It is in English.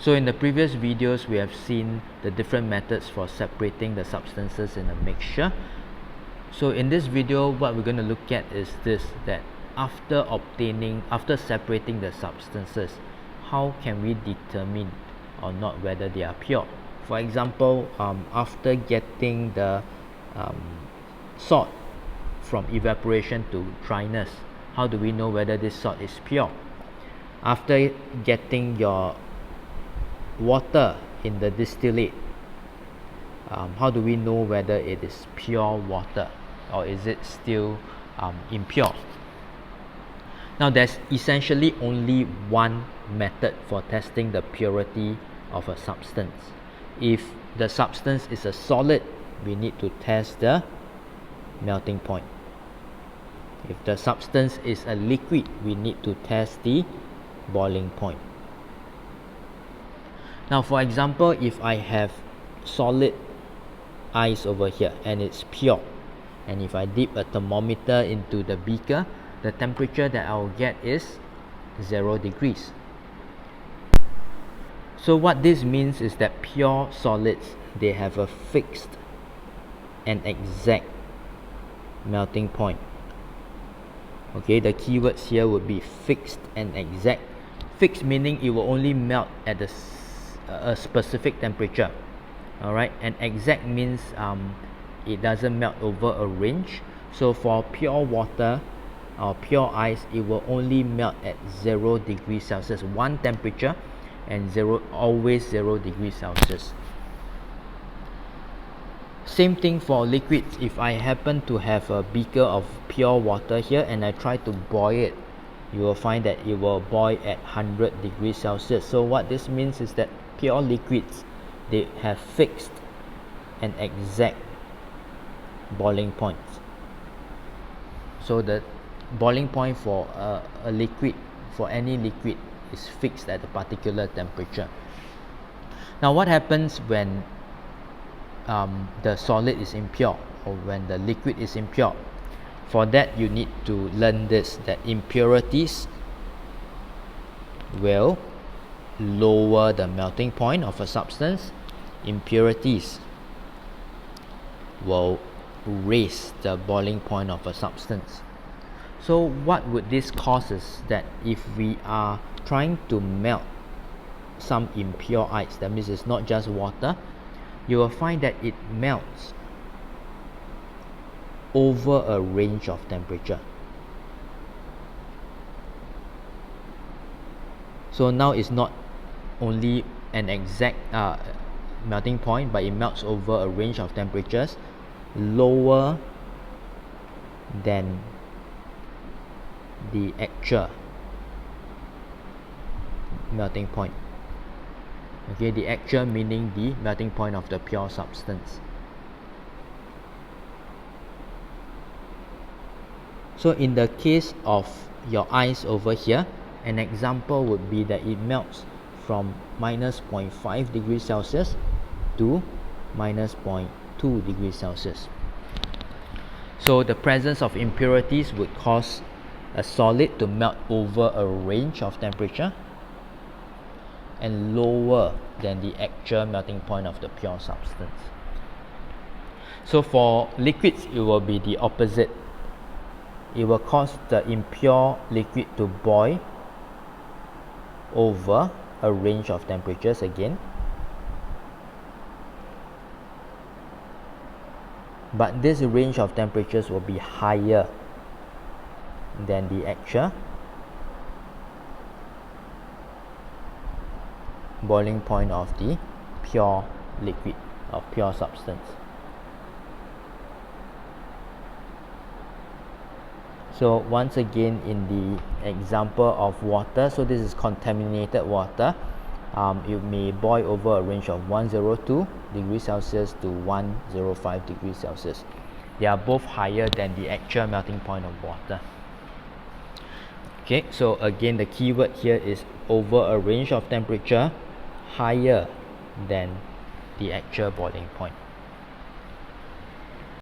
So in the previous videos, we have seen the different methods for separating the substances in a mixture. So in this video, what we're going to look at is this, that after separating the substances, how can we determine or not whether they are pure? For example, after getting the salt from evaporation to dryness, how do we know whether this salt is pure? After getting your water in the distillate, how do we know whether it is pure water or is it still impure? Now there's essentially only one method for testing the purity of a substance. If the substance is a solid, we need to test the melting point. If the substance is a liquid, we need to test the boiling point. Now for example, if I have solid ice over here and it's pure, and if I dip a thermometer into the beaker, the temperature that I will get is 0 degrees. So what this means is that pure solids, they have a fixed and exact melting point. Okay, the keywords here would be fixed and exact. Fixed meaning it will only melt at a specific temperature. Alright, and exact means it doesn't melt over a range. So for pure water or pure ice, it will only melt at 0 degrees Celsius, one temperature, and always 0 degrees Celsius. Same thing for liquids. If I happen to have a beaker of pure water here and I try to boil it, you will find that it will boil at 100 degrees Celsius. So what this means is that pure liquids, they have fixed and exact boiling points. So the boiling point for a liquid, for any liquid, is fixed at a particular temperature. Now what happens when the solid is impure or when the liquid is impure? For that you need to learn this, that impurities will lower the melting point of a substance. Impurities will raise the boiling point of a substance. So what would this cause is that if we are trying to melt some impure ice, that means it's not just water, you will find that it melts over a range of temperature. So now it's not only an exact melting point, but it melts over a range of temperatures lower than the actual melting point. Okay, the actual meaning the melting point of the pure substance. So in the case of your ice over here, an example would be that it melts from minus 0.5 degrees Celsius to minus 0.2 degrees Celsius. So the presence of impurities would cause a solid to melt over a range of temperature and lower than the actual melting point of the pure substance. So for liquids, it will be the opposite. It will cause the impure liquid to boil over a range of temperatures again, but this range of temperatures will be higher than the actual boiling point of the pure liquid or pure substance. So once again, in the example of water, so this is contaminated water. It may boil over a range of 102 degrees Celsius to 105 degrees Celsius. They are both higher than the actual melting point of water. Okay, so again, the keyword here is over a range of temperature higher than the actual boiling point.